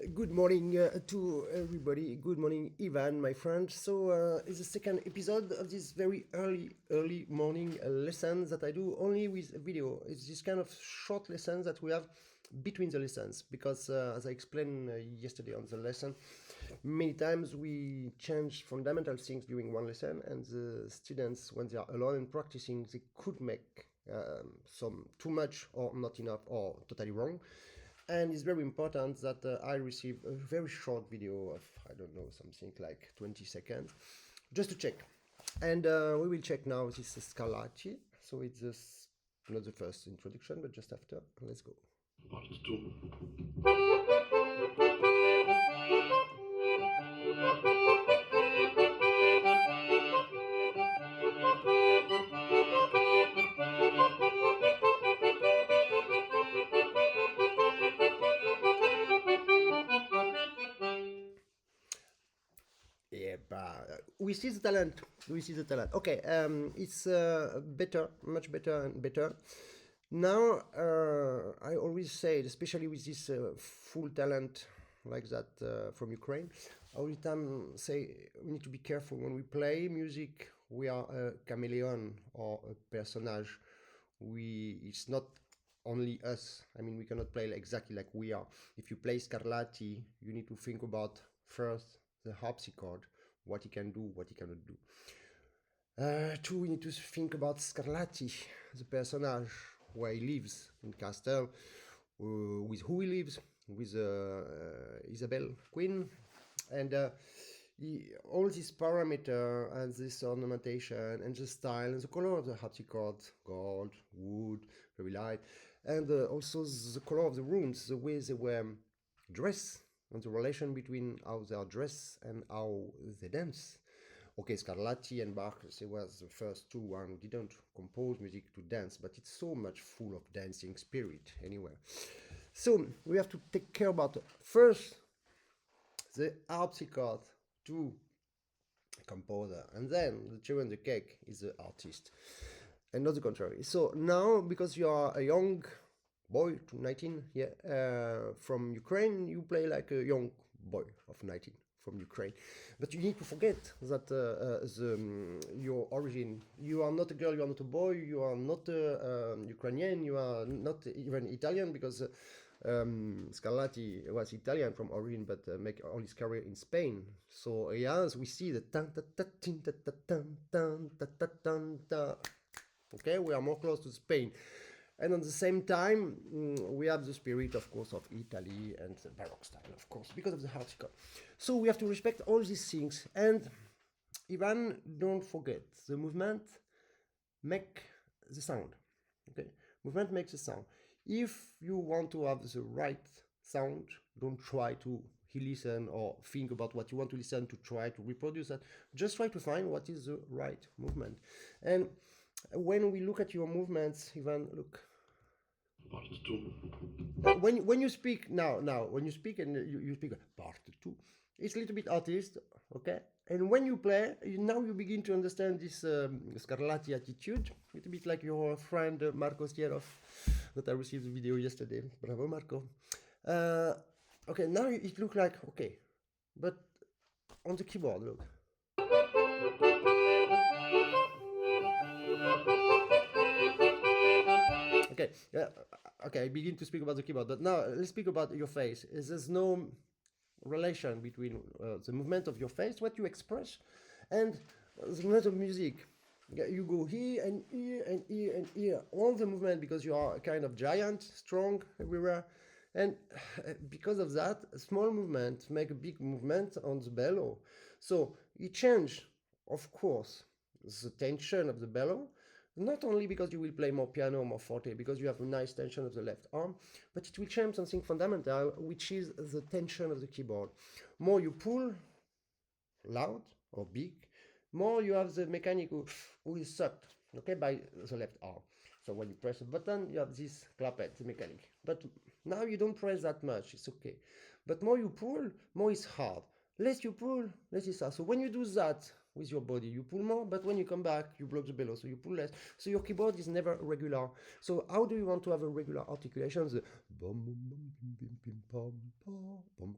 Good morning to everybody. Good morning, Ivan, my friend. It's the second episode of this very early morning lesson that I do only with a video. It's this kind of short lessons that we have between the lessons because, as I explained yesterday on the lesson, many times we change fundamental things during one lesson, and the students, when they are alone and practicing, they could make some too much or not enough or totally wrong. And it's very important that I receive a very short video of, I don't know, something like 20 seconds, just to check. And we will check now this Scarlatti. So it's this, not the first introduction, but just after. Let's go. Part 2. Yeah, but we see the talent. We see the talent. Okay, it's better, much better and better. Now, I always say, especially with this full talent like that from Ukraine, all the time say we need to be careful when we play music. We are a chameleon or a personage. It's not only us. I mean, we cannot play exactly like we are. If you play Scarlatti, you need to think about first the harpsichord, what he can do, what he cannot do. Two, we need to think about Scarlatti, the personage, where he lives in Castle, with who he lives, with Isabel Queen, and all these parameters and this ornamentation and the style and the color of the harpsichord, gold, wood, very light, and also the color of the rooms, the way they were dressed, and the relation between how they are dressed and how they dance. Okay, Scarlatti and Bach, they were the first two one who didn't compose music to dance, but it's so much full of dancing spirit anyway. So we have to take care about first the harpsichord to composer, and then the cherry on the cake is the artist, and not the contrary. So now, because you are a young boy to 19, from Ukraine, you play like a young boy of 19 from Ukraine. But you need to forget that your origin. You are not a girl, you are not a boy, you are not Ukrainian, you are not even Italian, because Scarlatti was Italian from origin, but make all his career in Spain. So yes, we see the tan ta ta tin ta ta tan tan ta ta tan ta. Okay, we are more close to Spain. And at the same time, we have the spirit, of course, of Italy and the Baroque style, of course, because of the harpsichord. So we have to respect all these things. And Ivan, don't forget, the movement make the sound. Okay, movement makes the sound. If you want to have the right sound, don't try to listen or think about what you want to listen to try to reproduce that. Just try to find what is the right movement. And when we look at your movements, Ivan, look. Part 2. When you speak now when you speak and you speak part 2, it's a little bit artist, okay? And when you play, now you begin to understand this Scarlatti attitude, a little bit like your friend Marco Stierov, that I received the video yesterday. Bravo, Marco. Okay, now it looks like, okay, but on the keyboard, look. Okay, okay, I begin to speak about the keyboard, but now let's speak about your face. There's no relation between the movement of your face, what you express, and the movement of music. You go here and here and here and here, all the movement, because you are a kind of giant, strong everywhere. And because of that, a small movement make a big movement on the bellow. So it change, of course, the tension of the bellow, not only because you will play more piano or more forte, because you have a nice tension of the left arm, but it will change something fundamental, which is the tension of the keyboard. More you pull loud or big, more you have the mechanic who is sucked, okay, by the left arm. So when you press a button, you have this clapet, the mechanic. But now you don't press that much, it's okay. But more you pull, more it's hard. Less you pull, less it's hard. So when you do that with your body, you pull more, but when you come back, you block the bellow, so you pull less. So your keyboard is never regular. So how do you want to have a regular articulation? The bum bum bum bim bim bim pom pom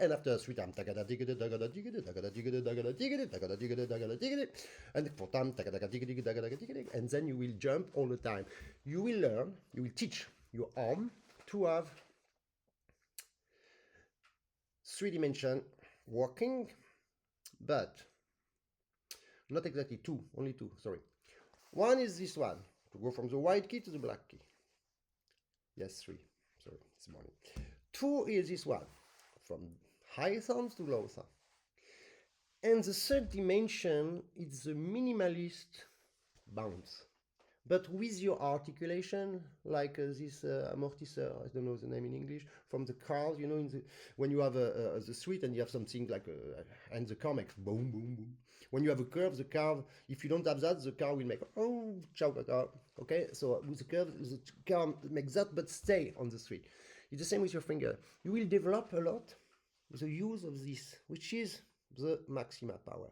and after 3 times, and 4 times, and then you will jump all the time. You will learn, you will teach your arm to have 3-dimension working, but not exactly two, only two, sorry. One is this one, to go from the white key to the black key. Yes, 3, sorry, it's morning. 2 is this one, from high sounds to low sound. And the 3rd dimension is the minimalist bounce, but with your articulation, like this amortisseur, I don't know the name in English, from the cars, you know, when you have the street and you have something like, and the car makes boom, boom, boom. When you have a curve, the car, if you don't have that, the car will make, oh, ciao, okay? So with the curve, the car makes that, but stay on the street. It's the same with your finger. You will develop a lot the use of this, which is the maxima power.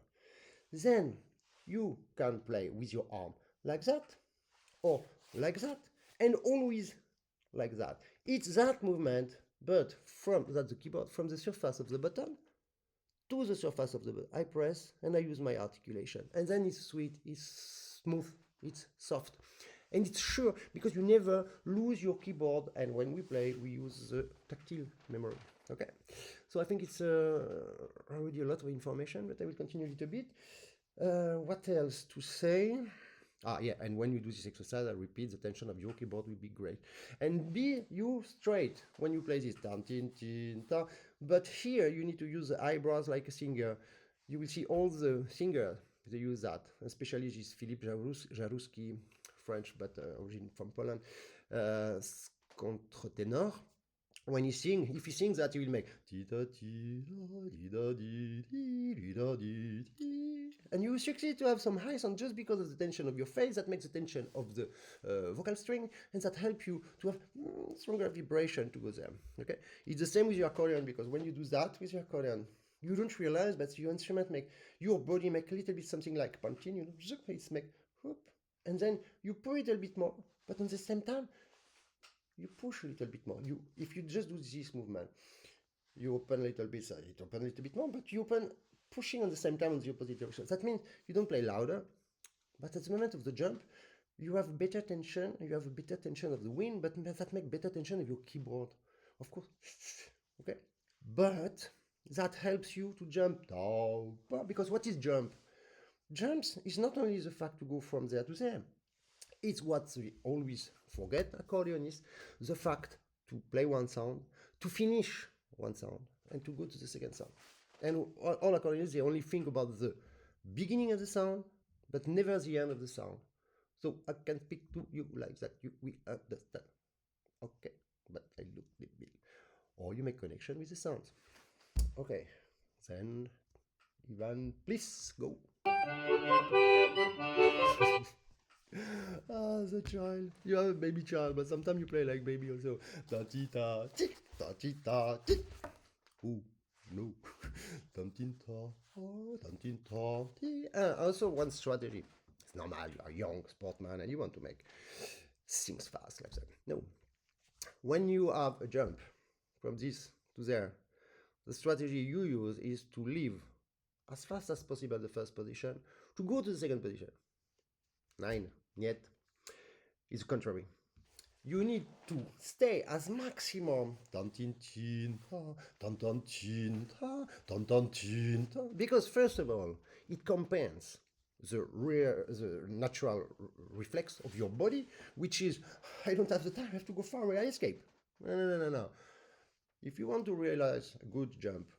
Then you can play with your arm like that, or like that, and always like that. It's that movement, but from that's the keyboard, from the surface of the button to the surface of the button. I press and I use my articulation, and then it's sweet, it's smooth, it's soft, and it's sure, because you never lose your keyboard. And when we play, we use the tactile memory. Okay, so I think it's already a lot of information, but I will continue a little bit. What else to say? Yeah, and when you do this exercise, I repeat, the tension of your keyboard will be great. And be you straight when you play this. But here you need to use the eyebrows like a singer. You will see all the singers, they use that, especially this Philippe Jarouski, French, but origin from Poland, contre-ténor. When he sings, if he sings that, he will make, and you succeed to have some high sound just because of the tension of your face. That makes the tension of the vocal string, and that helps you to have stronger vibration to go there. Okay, it's the same with your accordion, because when you do that with your accordion, you don't realize, but your instrument your body make a little bit something like punching, you know, it's make whoop, and then you pull it a little bit more, but at the same time you push a little bit more. If you just do this movement, you open a little bit, so it open a little bit more, but you open pushing at the same time on the opposite direction. That means you don't play louder, but at the moment of the jump, you have better tension, you have a better tension of the wind, but that makes better tension of your keyboard, of course. Okay, but that helps you to jump down, because what is jump? Jumps is not only the fact to go from there to there. It's what we always forget, accordionists, the fact to play one sound, to finish one sound, and to go to the second sound. And all accordionists, they only think about the beginning of the sound, but never the end of the sound. So I can speak to you like that. We understand. Okay, but I look a bit. Or you make connection with the sounds. Okay, then Ivan, please go. The child. You have a baby child, but sometimes you play like baby also. Ta-ti-ta, tick, ta-ti-ta, tick. Ooh, no. Tam-tin-ta, tam-tin-ta, tick. Also, one strategy. It's normal, you are a young sportman and you want to make things fast like that. No. When you have a jump from this to there, the strategy you use is to leave as fast as possible the first position to go to the second position. 9, yet, is the contrary. You need to stay as maximum, because first of all, it compensates the natural reflex of your body, which is, I don't have the time, I have to go far away, I escape. No. If you want to realize a good jump,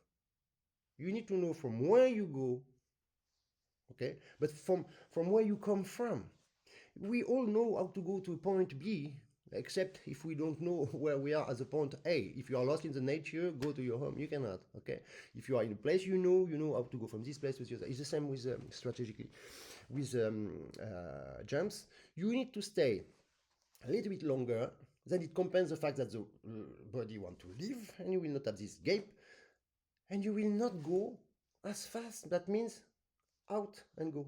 you need to know from where you go, okay, but from where you come from. We all know how to go to point B, except if we don't know where we are at the point A. If you are lost in the nature, go to your home. You cannot, okay? If you are in a place you know how to go from this place to the other. It's the same with strategically. With jumps, you need to stay a little bit longer, then it compensates the fact that the body wants to leave, and you will not have this gap, and you will not go as fast. That means out and go.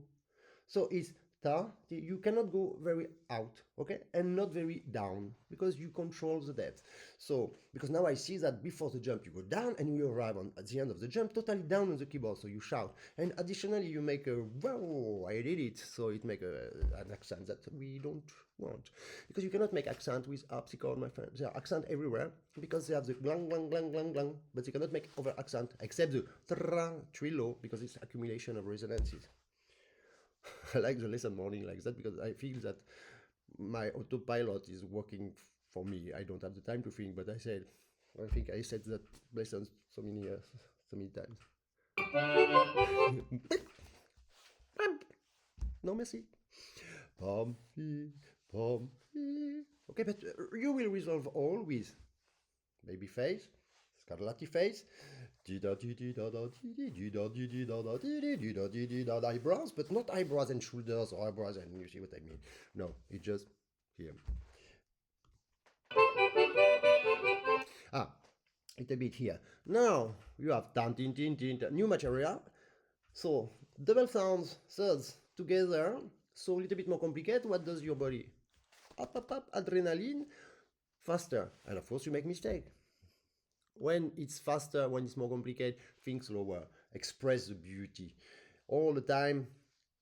So it's ta, you cannot go very out, okay, and not very down, because you control the depth. So because now I see that before the jump you go down and you arrive at the end of the jump totally down on the keyboard, so you shout, and additionally you make a wow, I did it, so it make an accent that we don't want, because you cannot make accent with harpsichord, my friend. There are accent everywhere because they have the glang glang glang glang glang, but you cannot make over accent except the trilo, because it's accumulation of resonances. I like the lesson morning like that because I feel that my autopilot is working for me. I don't have the time to think, but I think I said that lessons so many times. No, merci. Pompi, pompi. Okay, but you will resolve all with baby face, Scarlatti face, eyebrows, but not eyebrows and shoulders or eyebrows, and you see what I mean. No, it's just here. Ah, little bit here. Now you have tan tin tin tin, new material. So double sounds, thirds together. So a little bit more complicated. What does your body? Up, up, up, adrenaline, faster, and of course you make mistake. When it's faster, when it's more complicated, think slower. Express the beauty. All the time,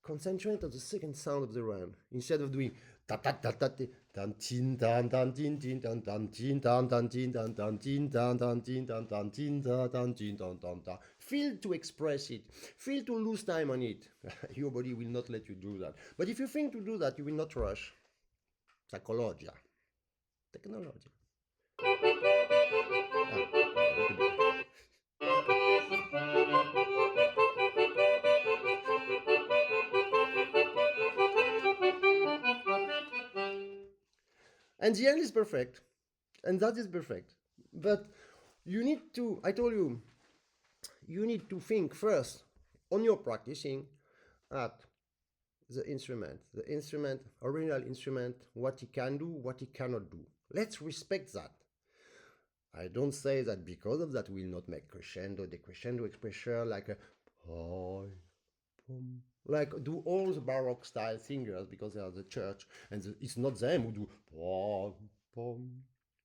concentrate on the second sound of the run. Instead of doing ta ta ta ta tan tin tan tan tin tin tan tan tin tan tan tin tan tan tin tan tan tin tan tan tin tan tan tin tan tan tan. Feel to express it. Feel to lose time on it. Your body will not let you do that. But if you think to do that, you will not rush. Psychologia. Technology. And the end is perfect. And that is perfect. But you need to, I told you, you need to think first on your practicing at the instrument, original instrument, what he can do, what he cannot do. Let's respect that. I don't say that because of that we will not make crescendo, decrescendo expression like a like do all the Baroque style singers because they are the church, and it's not them who do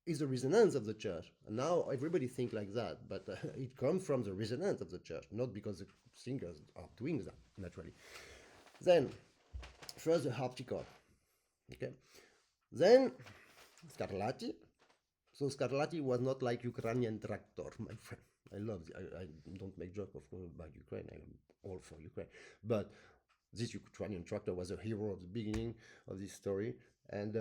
it's the resonance of the church. And now everybody think like that, but it comes from the resonance of the church, not because the singers are doing that naturally. Then first the harpsichord, okay, then Scarlatti. So Scarlatti was not like Ukrainian tractor, my friend. I love it. I don't make joke, of course, about Ukraine. I am all for Ukraine. But this Ukrainian tractor was a hero of the beginning of this story. And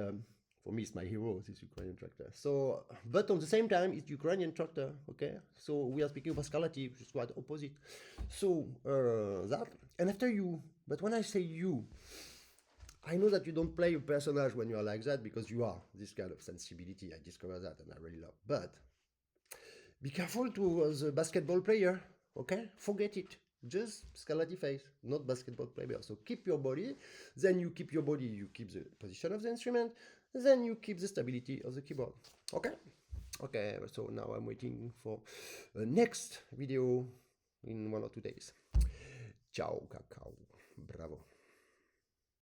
for me, it's my hero, this Ukrainian tractor. So, but at the same time, it's Ukrainian tractor, okay? So we are speaking about Scarlatti, which is quite opposite. So that, and after you, but when I say you, I know that you don't play a personage when you are like that because you are this kind of sensibility. I discover that and I really love. But be careful to the basketball player, okay? Forget it. Just Scarlatti face, not basketball player. So keep your body. Then you keep your body. You keep the position of the instrument. Then you keep the stability of the keyboard. Okay? Okay, so now I'm waiting for the next video in 1 or 2 days. Ciao, cacao. Bravo.